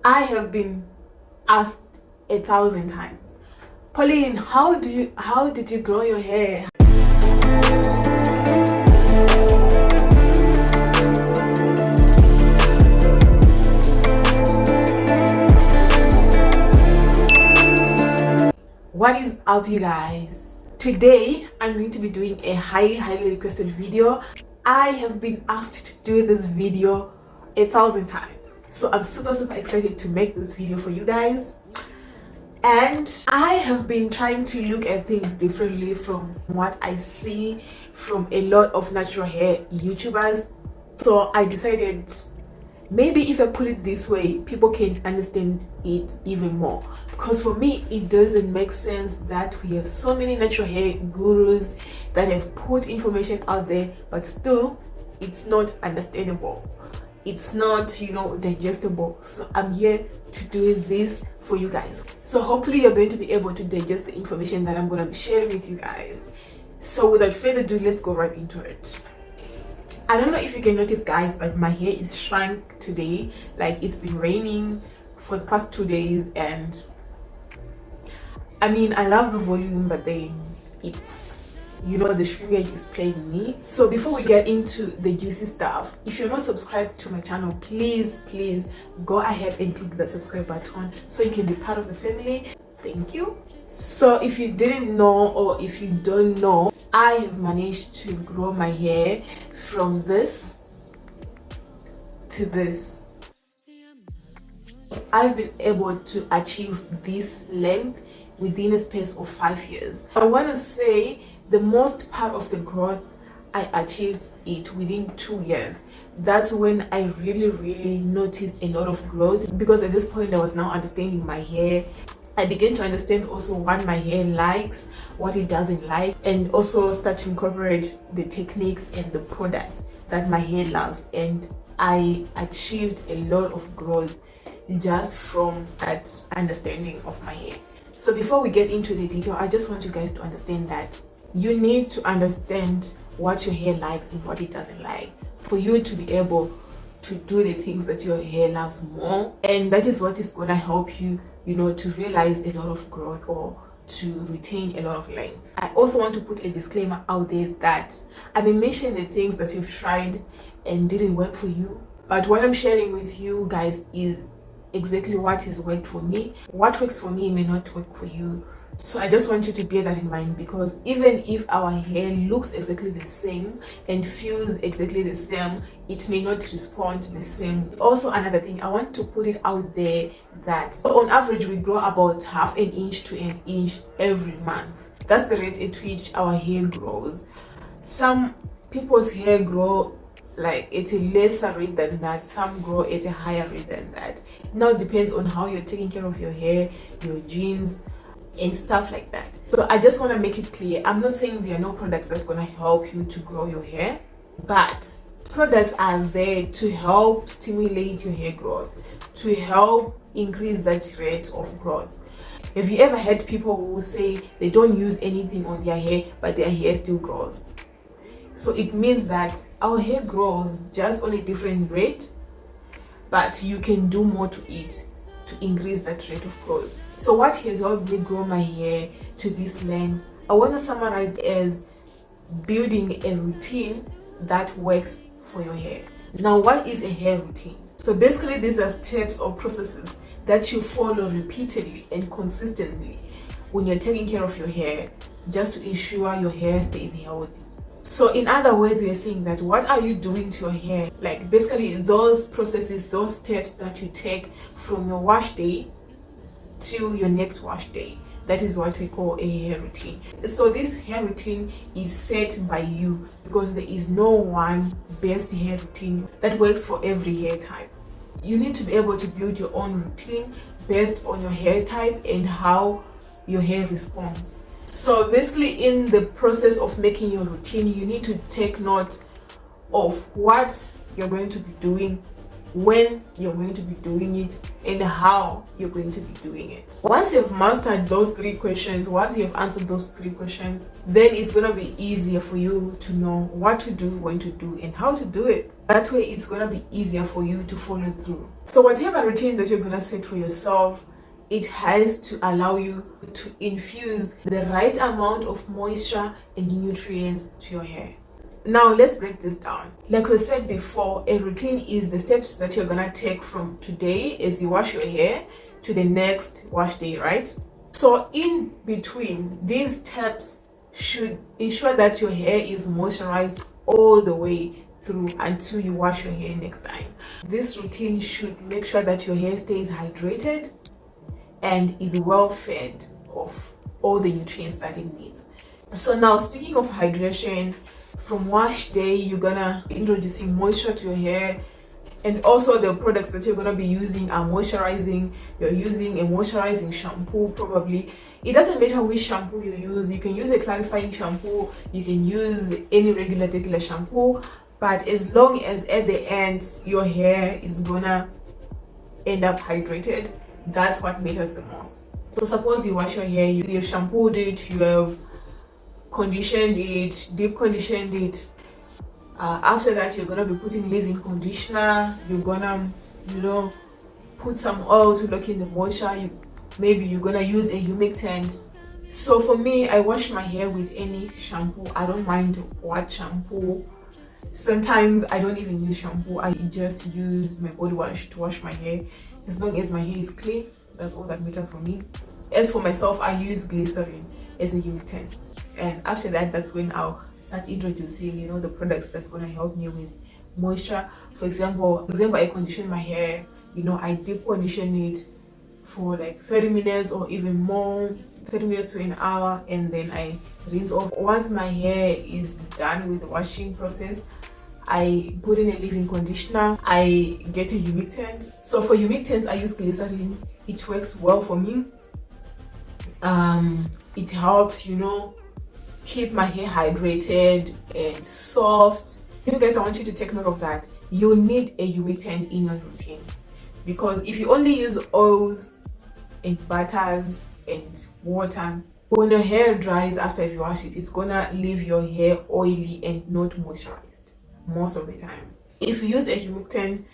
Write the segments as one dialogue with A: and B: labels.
A: I have been asked 1,000 times, Pauline, how did you grow your hair? What is up, you guys? Today I'm going to be doing a highly requested video. I have been asked to do this video 1,000 times, so I'm super excited to make this video for you guys. And I have been trying to look at things differently from what I see from a lot of natural hair YouTubers. So I decided, maybe if I put it this way, people can understand it even more. Because for me, it doesn't make sense that we have so many natural hair gurus that have put information out there, but still it's not understandable. It's not, digestible. So I'm here to do this for you guys. So hopefully you're going to be able to digest the information that I'm going to be sharing with you guys. So without further ado, let's go right into it. I don't know if you can notice, guys, but my hair is shrunk today. Like, it's been raining for the past 2 days, and I mean, I love the volume, but then it's, the shrinkage is playing me. So before we get into the juicy stuff, if you're not subscribed to my channel, please go ahead and click the subscribe button so you can be part of the family. Thank you. So if you didn't know, or if you don't know, I have managed to grow my hair from this to this. I've been able to achieve this length within a space of 5 years. I want to say the most part of the growth, I achieved it within 2 years. That's when I really noticed a lot of growth, because at this point I was now understanding my hair. I began to understand also what my hair likes, what it doesn't like, and also start to incorporate the techniques and the products that my hair loves. And I achieved a lot of growth just from that understanding of my hair. So before we get into the detail, I just want you guys to understand that you need to understand what your hair likes and what it doesn't like for you to be able to do the things that your hair loves more. And that is what is going to help you, to realize a lot of growth or to retain a lot of length. I also want to put a disclaimer out there that I may mention the things that you've tried and didn't work for you, but what I'm sharing with you guys is exactly what has worked for me. What works for me may not work for you. So I just want you to bear that in mind, because even if our hair looks exactly the same and feels exactly the same, it may not respond the same. Also, another thing, I want to put it out there that on average we grow about ½ an inch to an inch every month. That's the rate at which our hair grows. Some people's hair grow like at a lesser rate than that, some grow at a higher rate than that. It now depends on how you're taking care of your hair, your genes, and stuff like that. So I just want to make it clear, I'm not saying there are no products that's going to help you to grow your hair, but products are there to help stimulate your hair growth, to help increase that rate of growth. Have you ever had people who say they don't use anything on their hair but their hair still grows? So it means that our hair grows just on a different rate, but you can do more to it to increase that rate of growth. So what has helped me grow my hair to this length, I want to summarize as building a routine that works for your hair. Now, what is a hair routine? So basically, these are steps or processes that you follow repeatedly and consistently when you're taking care of your hair, just to ensure your hair stays healthy. So in other words, we're saying that what are you doing to your hair? Like basically those processes, those steps that you take from your wash day to your next wash day. That is what we call a hair routine. So this hair routine is set by you, because there is no one best hair routine that works for every hair type. You need to be able to build your own routine based on your hair type and how your hair responds. So basically, in the process of making your routine, you need to take note of what you're going to be doing when you're going to be doing it, and how you're going to be doing it. Once you've mastered those 3 questions, once you've answered those 3 questions, then it's going to be easier for you to know what to do, when to do, and how to do it. That way it's going to be easier for you to follow through. So whatever routine that you're going to set for yourself, it has to allow you to infuse the right amount of moisture and nutrients to your hair. Now let's break this down. Like we said before, a routine is the steps that you're gonna take from today as you wash your hair to the next wash day, right? So in between, these steps should ensure that your hair is moisturized all the way through until you wash your hair next time. This routine should make sure that your hair stays hydrated and is well fed of all the nutrients that it needs. So now, speaking of hydration, from wash day you're gonna be introducing moisture to your hair, and also the products that you're gonna be using are moisturizing. You're using a moisturizing shampoo probably. It doesn't matter which shampoo you use. You can use a clarifying shampoo, you can use any regular shampoo, but as long as at the end your hair is gonna end up hydrated, that's what matters the most. So suppose you wash your hair, you've shampooed it, you have conditioned it, deep conditioned it. After that, you're gonna be putting leave-in conditioner. You're gonna, put some oil to lock in the moisture. Maybe you're gonna use a humectant. So for me, I wash my hair with any shampoo. I don't mind what shampoo. Sometimes I don't even use shampoo. I just use my body wash to wash my hair. As long as my hair is clean, that's all that matters for me. As for myself, I use glycerin as a humectant. And after that, that's when I'll start introducing, the products that's going to help me with moisture. For example, I condition my hair, I deep condition it for like 30 minutes or even more, 30 minutes to an hour, and then I rinse off. Once my hair is done with the washing process, I put in a leave-in conditioner. I get a humectant. So for humectants, I use glycerin. It works well for me. It helps, keep my hair hydrated and soft. You guys, I want you to take note of that. You need a humectant in your routine, because if you only use oils and butters and water, when your hair dries after you wash it, it's gonna leave your hair oily and not moisturized most of the time. If you use a humectant,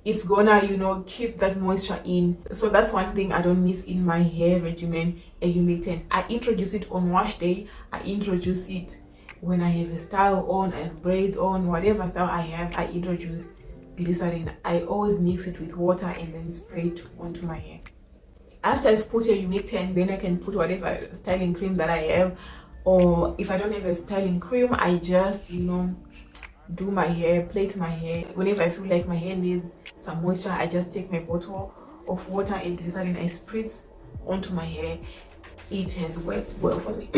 A: it's gonna keep that moisture in. So that's one thing I don't miss in my hair regimen, a humectant. I introduce it on wash day. I introduce it when I have a style on, I have braids on, whatever style I have, I introduce glycerin. I always mix it with water and then spray it onto my hair. After I've put a humectant, then I can put whatever styling cream that I have, or if I don't have a styling cream, I just do my hair, plait my hair. Whenever I feel like my hair needs some moisture, I just take my bottle of water and glycerin, I spritz onto my hair. It has worked well for me.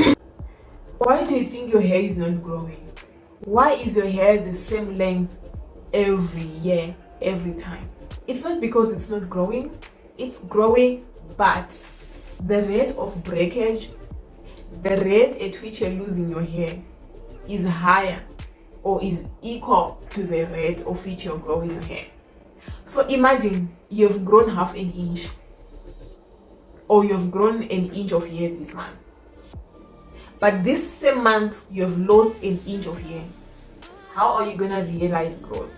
A: Why do you think your hair is not growing? Why is your hair the same length every year, every time? It's not because it's not growing. It's growing, but the rate of breakage, the rate at which you're losing your hair is higher or is equal to the rate of which you're growing your hair. So imagine you've grown half an inch, or you've grown an inch of hair this month, but this same month you've lost an inch of hair. How are you gonna realize growth?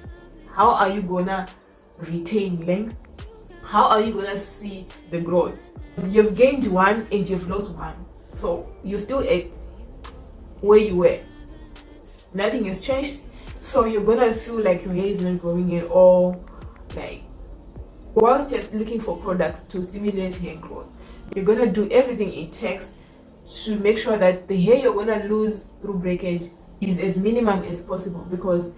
A: How are you gonna retain length? How are you gonna see the growth? You've gained one and you've lost one, so you're still at where you were. Nothing has changed, so you're gonna feel like your hair is not growing at all. Like, whilst you're looking for products to stimulate hair growth, you're gonna do everything it takes to make sure that the hair you're gonna lose through breakage is as minimum as possible, because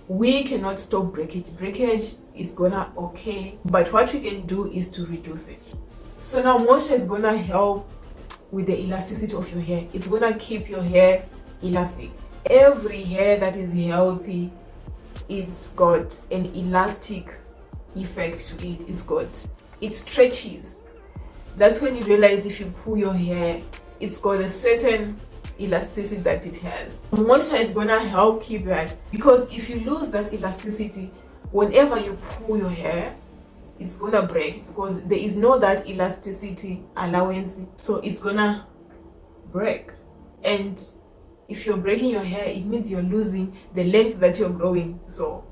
A: we cannot stop breakage. Breakage is gonna occur, but what we can do is to reduce it. So now moisture is gonna help with the elasticity of your hair. It's gonna keep your hair elastic. Every hair that is healthy, it's got an elastic effect to it. It stretches. That's when you realize if you pull your hair, it's got a certain elasticity that it has. Moisture is gonna help keep that, because if you lose that elasticity, whenever you pull your hair, it's gonna break because there is no that elasticity allowance, so it's gonna break. And if you're breaking your hair, it means you're losing the length that you're growing. So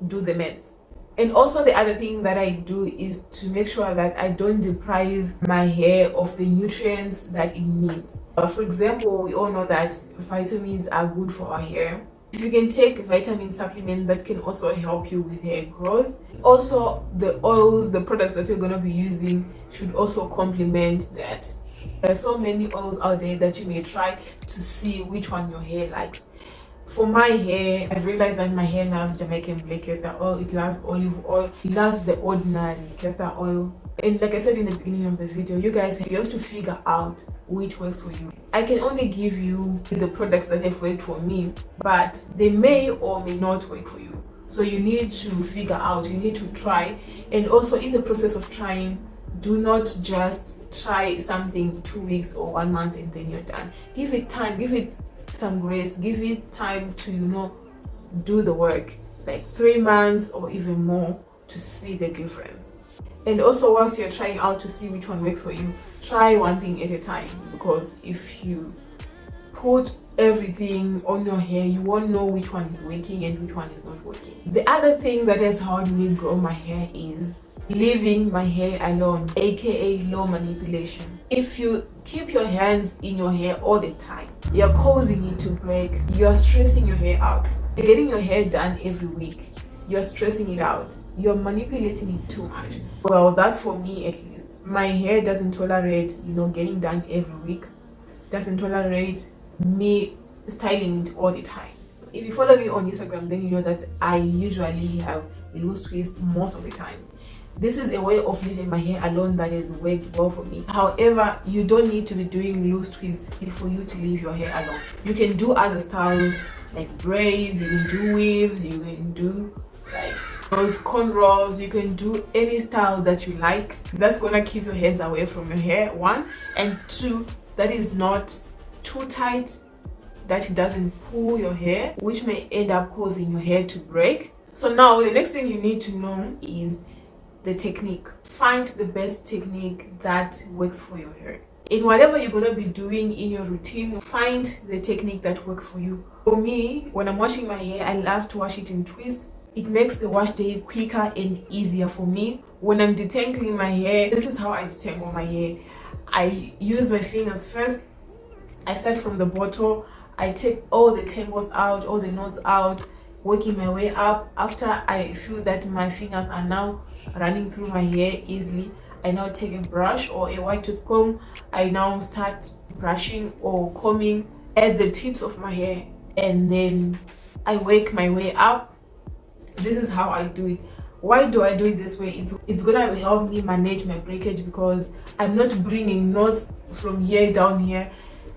A: do the math. And also the other thing that I do is to make sure that I don't deprive my hair of the nutrients that it needs. For example, we all know that vitamins are good for our hair. If you can take vitamin supplement, that can also help you with hair growth. Also, the oils, the products that you're going to be using should also complement that. There are so many oils out there that you may try to see which one your hair likes. For my hair, I've realized that my hair loves Jamaican black castor oil, it loves olive oil, it loves the ordinary castor oil. And like I said in the beginning of the video, you guys, you have to figure out which works for you. I can only give you the products that have worked for me, but they may or may not work for you. So you need to figure out, you need to try. And also in the process of trying, do not just try something 2 weeks or 1 month and then you're done. Give it time, give it some grace, give it time to, you know, do the work, like 3 months or even more to see the difference. And also, whilst you're trying out to see which one works for you, try one thing at a time, because if you put everything on your hair, you won't know which one is working and which one is not working. The other thing that has helped me grow my hair is leaving my hair alone, aka low manipulation. If you keep your hands in your hair all the time, you're causing it to break, you're stressing your hair out. You're getting your hair done every week, you're stressing it out, you're manipulating it too much. Well, that's for me at least. My hair doesn't tolerate, you know, getting done every week, doesn't tolerate me styling it all the time. If you follow me on Instagram, then you know that I usually have loose twists most of the time. This is a way of leaving my hair alone that has worked well for me. However, you don't need to be doing loose twists for you to leave your hair alone. You can do other styles like braids, you can do weaves, you can do like those cornrows, you can do any style that you like. That's gonna keep your hands away from your hair, 1, and 2, that is not too tight, that it doesn't pull your hair, which may end up causing your hair to break. So now the next thing you need to know is the technique. Find the best technique that works for your hair. In whatever you're going to be doing in your routine, find the technique that works for you. For me, when I'm washing my hair, I love to wash it in twists. It makes the wash day quicker and easier for me. When I'm detangling my hair, this is how I detangle my hair. I use my fingers first. I start from the bottom. I take all the tangles out, all the knots out, working my way up. After I feel that my fingers are now running through my hair easily, I now take a brush or a white tooth comb. I now start brushing or combing at the tips of my hair, and then I work my way up. This is how I do it. Why do I do it this way? It's gonna help me manage my breakage, because I'm not bringing knots from here down here.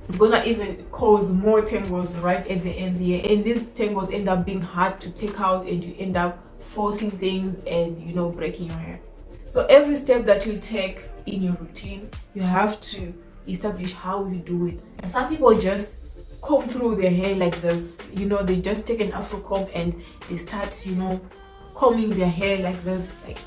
A: It's gonna even cause more tangles right at the ends here, and these tangles end up being hard to take out, and you end up forcing things and, you know, breaking your hair. So every step that you take in your routine, you have to establish how you do it. And some people just comb through their hair like this, you know, they just take an afro comb and they start, you know, combing their hair like this. Like,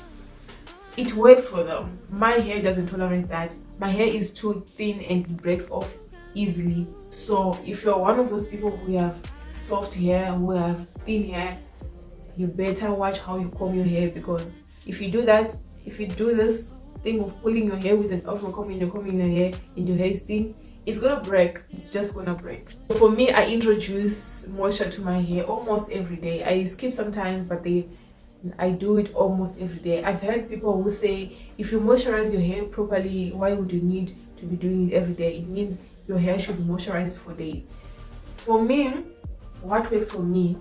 A: it works for them. My hair doesn't tolerate that. My hair is too thin and it breaks off easily. So if you're one of those people who have soft hair, who have thin hair, you better watch how you comb your hair, because if you do that, if you do this thing of pulling your hair with an afro comb and you're combing your hair and your hair is thin, it's gonna break. It's just gonna break. So for me, I introduce moisture to my hair almost every day. I skip sometimes, but I do it almost every day. I've heard people who say, if you moisturize your hair properly, why would you need to be doing it every day? It means your hair should moisturize for days. For me, what works for me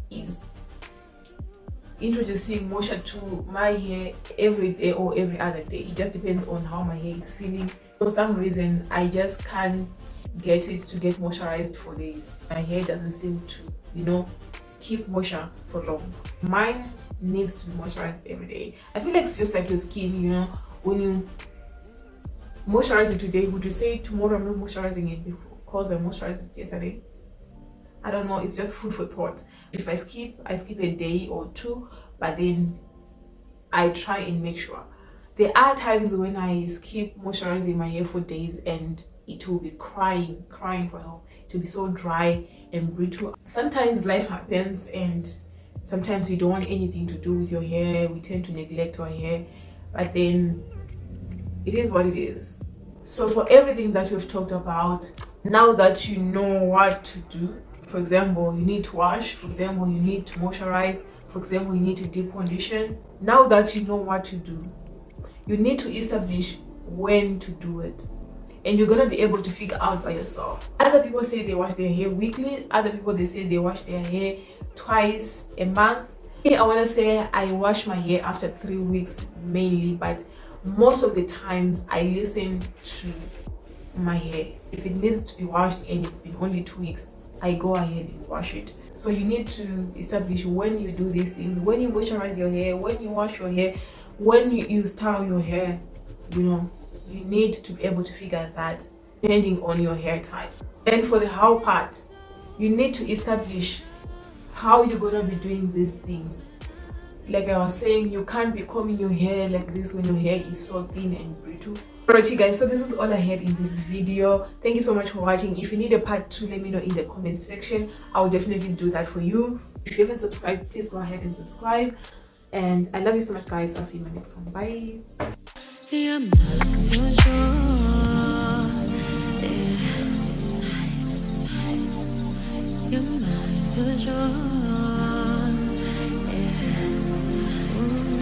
A: is introducing moisture to my hair every day or every other day. It just depends on how my hair is feeling. For some reason, I just can't get it to get moisturized for days. My hair doesn't seem to, you know, keep moisture for long. Mine needs to be moisturized every day. I feel like it's just like your skin, you know, when you moisturize it today, would you say tomorrow I'm not moisturizing it because I moisturized it yesterday? I don't know, it's just food for thought. If I skip a day or two, but then I try and make sure. There are times when I skip moisturizing my hair for days and it will be crying for help. It will be so dry and brittle. Sometimes life happens and sometimes we don't want anything to do with your hair. We tend to neglect our hair, but then it is what it is. So for everything that we've talked about, now that you know what to do, for example, you need to wash, for example, you need to moisturize, for example, you need to deep condition. Now that you know what to do, you need to establish when to do it, and you're gonna be able to figure out by yourself. Other people say they wash their hair weekly, other people they say they wash their hair twice a month. I want to say I wash my hair after 3 weeks mainly, but most of the times I listen to my hair. If it needs to be washed and it's been only 2 weeks, I go ahead and wash it. So you need to establish when you do these things, when you moisturize your hair, when you wash your hair, when you style your hair. You know, you need to be able to figure that depending on your hair type. And for the how part, you need to establish how you're gonna be doing these things. Like I was saying, you can't be combing your hair like this when your hair is so thin and brittle. Alright you guys, so this is all I had in this video. Thank you so much for watching. If you need a part 2, let me know in the comment section. I will definitely do that for you. If you haven't subscribed, please go ahead and subscribe. And I love you so much guys. I'll see you in my next one. Bye. You're mine for sure.